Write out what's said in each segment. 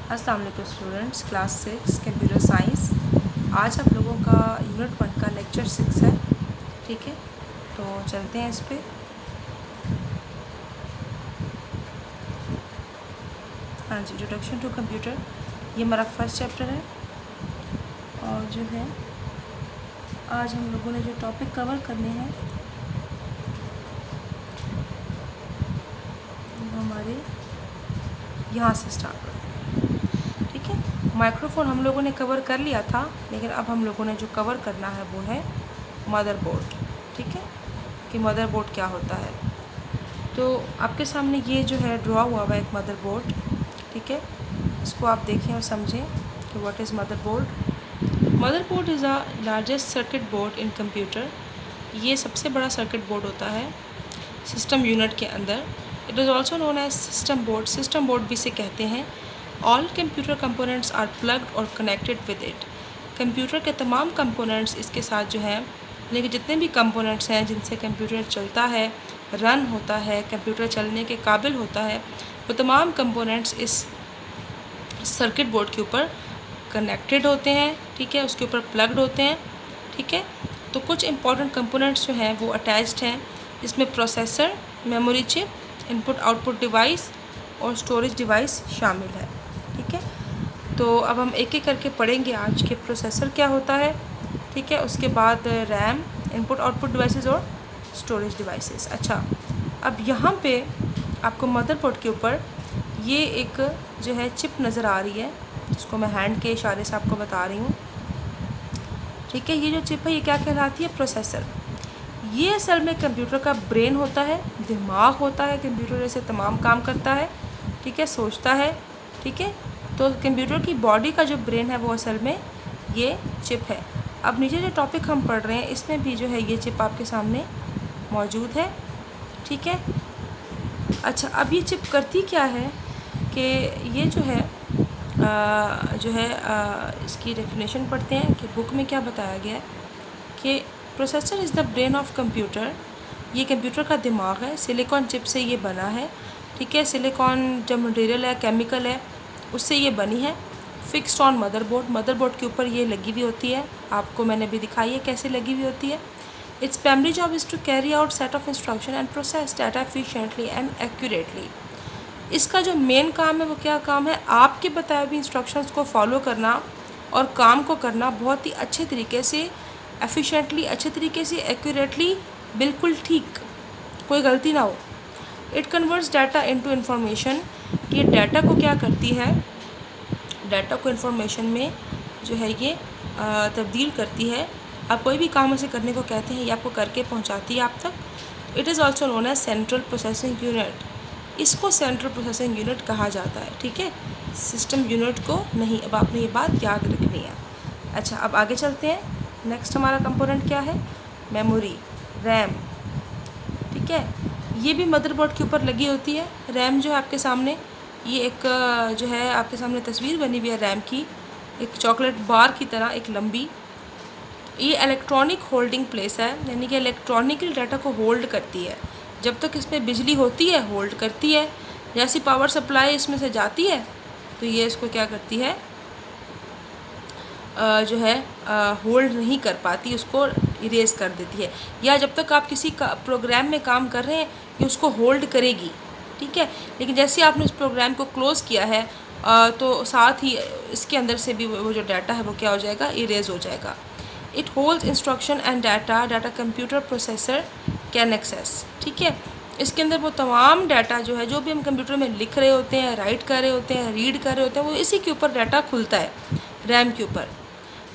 अस्सलाम वालेकुम students, class 6 computer science. आज आप लोगों का यूनिट 1 का लेक्चर 6 है। ठीक है, तो चलते हैं इस पे। हाँ जी, इंट्रोडक्शन टू कंप्यूटर, ये हमारा फर्स्ट चैप्टर है। और जो है आज हम लोगों ने जो टॉपिक कवर करने हैं वो हमारे यहाँ से स्टार्ट करते हैं। ठीक है, माइक्रोफोन हम लोगों ने कवर कर लिया था, लेकिन अब हम लोगों ने जो कवर करना है वो है मदरबोर्ड। ठीक है, कि मदरबोर्ड क्या होता है। तो आपके सामने ये जो है ड्रॉ हुआ हुआ एक मदरबोर्ड। ठीक है, इसको आप देखें और समझें कि what is motherboard. Motherboard is a largest circuit board in computer. ये सबसे बड़ा सर्किट बोर्ड होता है सिस्टम यूनिट के अंदर। It is also known as system board. System board भी इसे कहते हैं। All computer components are plugged और कनेक्टेड विद इट। कंप्यूटर के तमाम कंपोनेंट्स इसके साथ जो है, लेकिन जितने भी कंपोनेंट्स हैं जिनसे कंप्यूटर चलता है, रन होता है, कंप्यूटर चलने के काबिल होता है, वो तमाम कंपोनेंट्स इस सर्किट बोर्ड के ऊपर कनेक्टेड होते हैं। ठीक है, उसके ऊपर प्लग्ड होते हैं। ठीक है, तो कुछ इंपॉर्टेंट कंपोनेंट्स जो हैं वो अटैच्ड हैं। इसमें processor, memory chip, input output device और स्टोरेज डिवाइस शामिल है। ठीक है, तो अब हम एक एक करके पढ़ेंगे आज के प्रोसेसर क्या होता है। ठीक है, उसके बाद रैम, इनपुट आउटपुट डिवाइसेस और स्टोरेज डिवाइसेस। अच्छा, अब यहाँ पे आपको मदरबोर्ड के ऊपर ये एक जो है चिप नज़र आ रही है, जिसको मैं हैंड के इशारे से आपको बता रही हूँ। ठीक है, ये जो चिप है ये क्या कहलाती है? प्रोसेसर। ये असल में कंप्यूटर का ब्रेन होता है, दिमाग होता है। कंप्यूटर ऐसे तमाम काम करता है। ठीक है, सोचता है। ठीक है, तो कंप्यूटर की बॉडी का जो ब्रेन है वो असल में ये चिप है। अब नीचे जो टॉपिक हम पढ़ रहे हैं इसमें भी जो है ये चिप आपके सामने मौजूद है। ठीक है, अच्छा, अब ये चिप करती क्या है कि ये जो है इसकी डेफिनेशन पढ़ते हैं कि बुक में क्या बताया गया है कि processor is the brain of computer. ये कंप्यूटर का दिमाग है। सिलिकॉन चिप से ये बना है। ठीक है, सिलिकॉन जो मटेरियल है, केमिकल है, उससे ये बनी है। फिक्स्ड ऑन मदरबोर्ड, मदरबोर्ड के ऊपर ये लगी हुई होती है। आपको मैंने भी दिखाई है कैसे लगी हुई होती है। It's primary job is to carry out set of instruction and process data efficiently and accurately. इसका जो मेन काम है वो क्या काम है? आपके बताए हुए इंस्ट्रक्शंस को फॉलो करना और काम को करना बहुत ही अच्छे तरीके से, एफिशिएंटली, अच्छे तरीके से, एक्यूरेटली, बिल्कुल ठीक, कोई गलती ना हो। It converts data into information. ये डाटा को क्या करती है? डाटा को इन्फॉर्मेशन में जो है ये तब्दील करती है। आप कोई भी काम ऐसे करने को कहते हैं, ये आपको करके पहुंचाती है आप तक। It is also known as central processing unit. इसको सेंट्रल प्रोसेसिंग यूनिट कहा जाता है। ठीक है, सिस्टम यूनिट को नहीं। अब आपने ये बात याद रखनी है। अच्छा, अब आगे चलते हैं। नेक्स्ट हमारा कंपोनेंट क्या है? Memory, RAM. ठीक है, ये भी मदरबोर्ड के ऊपर लगी होती है। रैम जो है आपके सामने, ये एक जो है आपके सामने तस्वीर बनी हुई है रैम की, एक चॉकलेट बार की तरह, एक लंबी। ये इलेक्ट्रॉनिक होल्डिंग प्लेस है, यानी कि इलेक्ट्रॉनिकल डाटा को होल्ड करती है। जब तक इसमें बिजली होती है होल्ड करती है। जैसी पावर सप्लाई इसमें से जाती है तो ये इसको क्या करती है, जो है होल्ड नहीं कर पाती, उसको इरेज कर देती है। या जब तक आप किसी का प्रोग्राम में काम कर रहे हैं ये उसको होल्ड करेगी। ठीक है, लेकिन जैसे आपने उस प्रोग्राम को क्लोज़ किया है तो साथ ही इसके अंदर से भी वो जो डाटा है वो क्या हो जाएगा, इरेज हो जाएगा। It holds instruction and data computer processor can access. ठीक है, इसके अंदर वो तमाम डाटा जो है, जो भी हम कंप्यूटर में लिख रहे होते हैं, राइट कर रहे होते हैं, रीड कर रहे होते हैं, वो इसी के ऊपर डाटा खुलता है, रैम के ऊपर।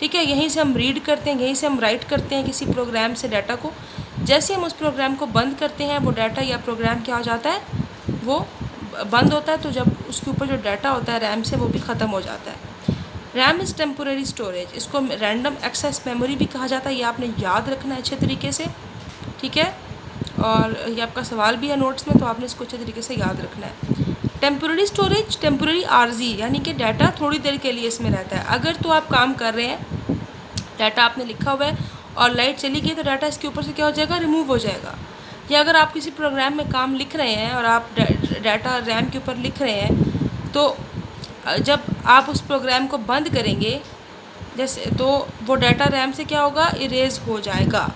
ठीक है, यहीं से हम रीड करते हैं, यहीं से हम राइट करते हैं किसी प्रोग्राम से डाटा को। जैसे हम उस प्रोग्राम को बंद करते हैं वो डाटा या प्रोग्राम क्या हो जाता है, वो बंद होता है। तो जब उसके ऊपर जो डाटा होता है रैम से वो भी ख़त्म हो जाता है। RAM is temporary storage. इसको रैंडम एक्सेस मेमोरी भी कहा जाता है। ये आपने याद रखना है अच्छे तरीके से। ठीक है, और ये आपका सवाल भी है नोट्स में, तो आपने इसको अच्छे तरीके से याद रखना है। टेम्पोरेरी स्टोरेज, टेम्पोरेरी आर्जी, यानी कि डाटा थोड़ी देर के लिए इसमें रहता है। अगर तो आप काम कर रहे हैं, डाटा आपने लिखा हुआ है और लाइट चली गई तो डाटा इसके ऊपर से क्या हो जाएगा, रिमूव हो जाएगा। या अगर आप किसी प्रोग्राम में काम लिख रहे हैं और आप डाटा रैम के ऊपर लिख रहे हैं तो जब आप उस प्रोग्राम को बंद करेंगे जैसे, तो वो डाटा रैम से क्या होगा, इरेज हो जाएगा।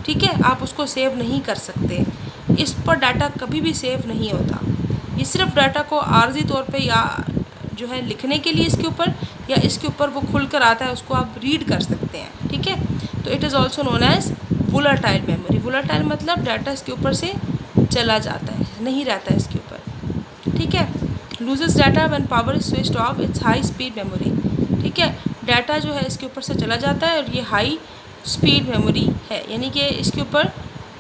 ठीक है, आप उसको सेव नहीं कर सकते। इस पर डाटा कभी भी सेव नहीं होता। ये सिर्फ डाटा को आर्जी तौर पे या जो है लिखने के लिए इसके ऊपर, या इसके ऊपर वो खुल कर आता है, उसको आप रीड कर सकते हैं। ठीक है, तो it is also known as volatile memory. Volatile मतलब डाटा इसके ऊपर से चला जाता है, नहीं रहता है इसके ऊपर। ठीक है, loses data when power is switched off, it's high speed memory. ठीक है, डाटा जो है इसके ऊपर से चला जाता है और ये हाई स्पीड मेमोरी है, यानी कि इसके ऊपर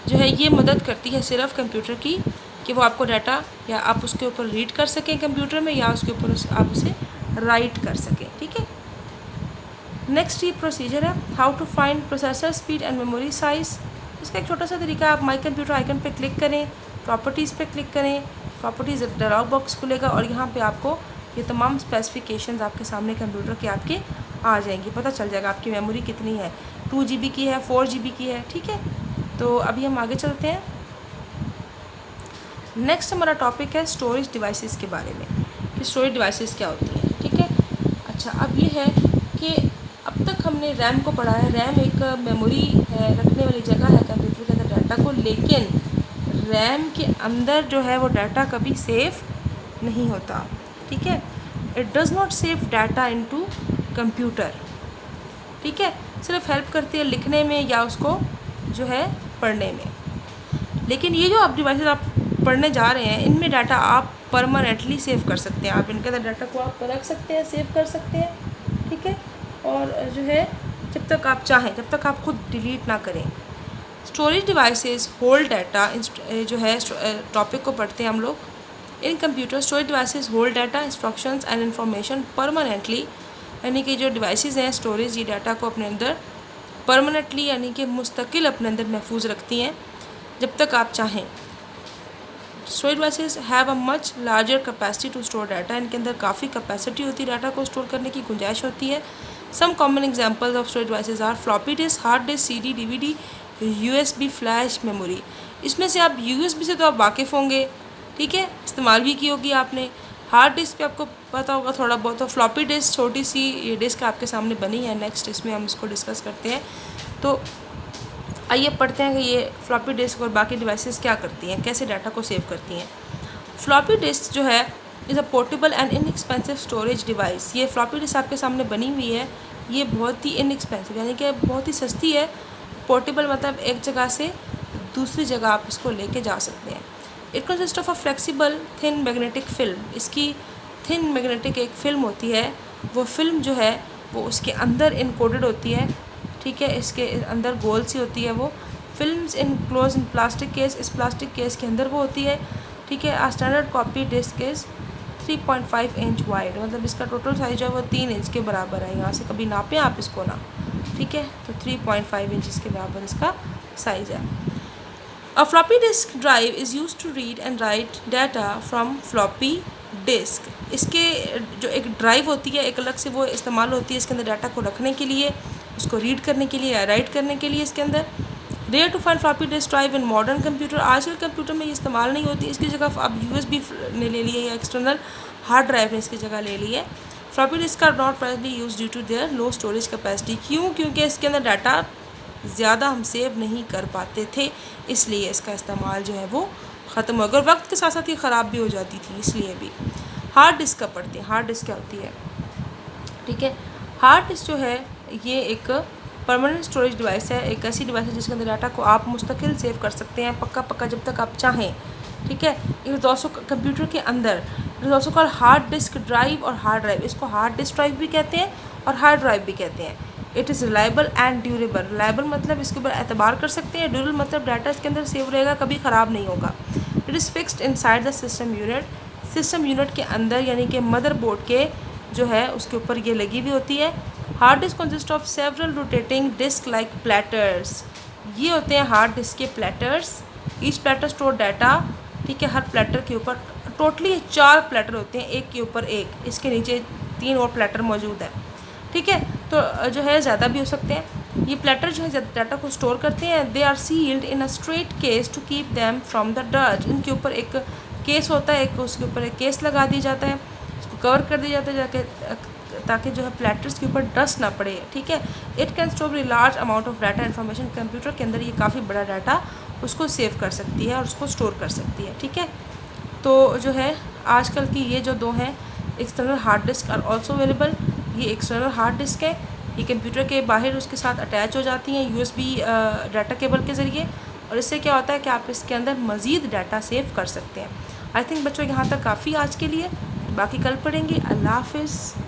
जो है ये मदद करती है सिर्फ कंप्यूटर की कि वो आपको डाटा या आप उसके ऊपर रीड कर सकें कंप्यूटर में, या उसके ऊपर आप उसे राइट कर सकें। ठीक है, नेक्स्ट ये प्रोसीजर है how to find processor speed and memory size. इसका एक छोटा सा तरीका, आप माई कंप्यूटर आइकन पे क्लिक करें, प्रॉपर्टीज़ पे क्लिक करें, प्रॉपर्टीज़ डायलॉग बॉक्स खुलेगा और यहाँ पे आपको ये तमाम स्पेसिफिकेशंस आपके सामने कंप्यूटर के आपके आ जाएंगी, पता चल जाएगा आपकी मेमोरी कितनी है, 2 GB की है, 4 GB की है। ठीक है, तो अभी हम आगे चलते हैं। नेक्स्ट हमारा टॉपिक है स्टोरेज डिवाइसेस के बारे में, कि स्टोरेज डिवाइसेस क्या होती हैं। ठीक है, अच्छा अब ये है कि अब तक हमने रैम को पढ़ा है। रैम एक मेमोरी है, रखने वाली जगह है कंप्यूटर के अंदर डाटा को, लेकिन रैम के अंदर जो है वो डाटा कभी सेव नहीं होता। ठीक है, it does not save data into computer. ठीक है, सिर्फ हेल्प करती है लिखने में या उसको जो है पढ़ने में। लेकिन ये जो आप डिवाइसेस आप पढ़ने जा रहे हैं, इनमें डाटा आप परमानेंटली सेव कर सकते हैं। आप इनके अंदर डाटा को आप रख सकते हैं, सेव कर सकते हैं। ठीक है, और जो है जब तक आप चाहें, जब तक आप खुद डिलीट ना करें। स्टोरेज डिवाइसेस होल्ड डाटा, जो है टॉपिक को पढ़ते हैं हम लोग। इन computer storage devices hold data, instructions and information permanently, यानी कि जो डिवाइसेस हैं स्टोरेज, ये डाटा को अपने अंदर परमानेंटली यानी कि मुस्तकिल अपने अंदर महफूज रखती हैं जब तक आप चाहें। Storage devices have a much larger capacity to store data, इनके अंदर काफ़ी कैपेसिटी होती है, डाटा को स्टोर करने की गुंजाइश होती है। Some common examples of storage devices are floppy disk, hard disk, CD, DVD, USB, flash memory. इसमें से आप USB से तो आप वाकिफ़ होंगे, ठीक है, इस्तेमाल भी की होगी आपने। हार्ड डिस्क पे आपको पता होगा थोड़ा बहुत। तो फ्लॉपी डिस्क छोटी सी ये डिस्क आपके सामने बनी है, नेक्स्ट इसमें हम इसको डिस्कस करते हैं। तो आइए पढ़ते हैं कि ये फ्लॉपी डिस्क और बाकी डिवाइसेस क्या करती हैं, कैसे डाटा को सेव करती हैं। फ्लॉपी डिस्क जो है is a portable and inexpensive storage device. ये फ्लॉपी डिस्क आपके सामने बनी हुई है, ये बहुत ही इनएक्सपेंसिव यानी कि बहुत ही सस्ती है। पोर्टेबल मतलब एक जगह से दूसरी जगह आप इसको लेके जा सकते हैं। It consist of a flexible thin magnetic film. इसकी थिन मैग्नेटिक एक फ़िल्म होती है, वो फिल्म जो है वो उसके अंदर इनकोडेड होती है। ठीक है, इसके अंदर गोल सी होती है वो films close in plastic case. इस प्लास्टिक केस के अंदर वो होती है। ठीक है, a standard copy disk is 3.5 inch wide, मतलब इसका टोटल साइज जो है वो 3 इंच के बराबर है। यहाँ से कभी नापें आप इसको ना, ठीक है, तो 3.5 इंच के बराबर इसका साइज़ है। A floppy disk drive is used to read and write data from floppy disk। इसके जो एक ड्राइव होती है एक अलग से वो इस्तेमाल होती है इसके अंदर डाटा को रखने के लिए, उसको रीड करने के लिए या राइट करने के लिए इसके अंदर। Rare to find floppy disk drive in modern computer. आजकल कंप्यूटर में ये इस्तेमाल नहीं होती, इसकी जगह अब USB ने ले लिए या एक्सटर्नल हार्ड ड्राइव ने इसकी जगह ले ली है। Floppy disk are not primarily use due to their low storage capacity. क्यों? क्योंकि इसके अंदर डाटा ज़्यादा हम सेव नहीं कर पाते थे, इसलिए इसका इस्तेमाल जो है वो ख़त्म हो गया। और वक्त के साथ साथ ये ख़राब भी हो जाती थी, इसलिए भी। हार्ड डिस्क का पढ़ते हैं। हार्ड डिस्क क्या होती है? ठीक है, हार्ड डिस्क जो है ये एक परमानेंट स्टोरेज डिवाइस है, एक ऐसी डिवाइस है जिसके अंदर डाटा को आप मुस्तकिल सेव कर सकते हैं, पक्का पक्का जब तक आप चाहें। ठीक है, इस दोस्तों कंप्यूटर के अंदर दोस्तों का हार्ड डिस्क ड्राइव और हार्ड ड्राइव, इसको हार्ड डिस्क ड्राइव भी कहते हैं और हार्ड ड्राइव भी कहते हैं। It is reliable and durable. Reliable मतलब इसके ऊपर एतबार कर सकते हैं, ड्यूरेबल मतलब डाटा इसके अंदर सेव रहेगा, कभी ख़राब नहीं होगा। It is fixed inside the system unit. System unit के अंदर यानी कि मदरबोर्ड के जो है उसके ऊपर ये लगी हुई होती है। Hard disk consist of several rotating disk like platters. ये होते हैं हार्ड डिस्क के platters. Each platter store data. ठीक है, हर प्लेटर के ऊपर टोटली 4 प्लेटर होते हैं, एक के ऊपर एक, इसके नीचे 3 और प्लेटर मौजूद है। ठीक है, तो जो है ज़्यादा भी हो सकते हैं। ये प्लेटर जो है डाटा को स्टोर करते हैं। They are sealed in a straight case to keep them from the dust. इनके ऊपर एक केस होता है, एक उसके ऊपर एक केस लगा दी जाता है, इसको कवर कर दिया जाता है जाके ताकि जो है प्लेटर्स के ऊपर डस्ट ना पड़े, ठीक है। It can store a large amount of data information. Computer के अंदर ये काफ़ी बड़ा डाटा उसको सेव कर सकती है और उसको स्टोर कर सकती है, ठीक है। तो जो है आजकल की ये जो दो हैं, external hard disk are also available. ये एक्सटर्नल हार्ड डिस्क है, ये कंप्यूटर के बाहर उसके साथ अटैच हो जाती हैं USB डाटा केबल के ज़रिए, और इससे क्या होता है कि आप इसके अंदर मज़ीद डाटा सेव कर सकते हैं। आई थिंक बच्चों यहाँ तक काफ़ी आज के लिए, बाकी कल पढ़ेंगे। अल्लाह हाफ़िज़।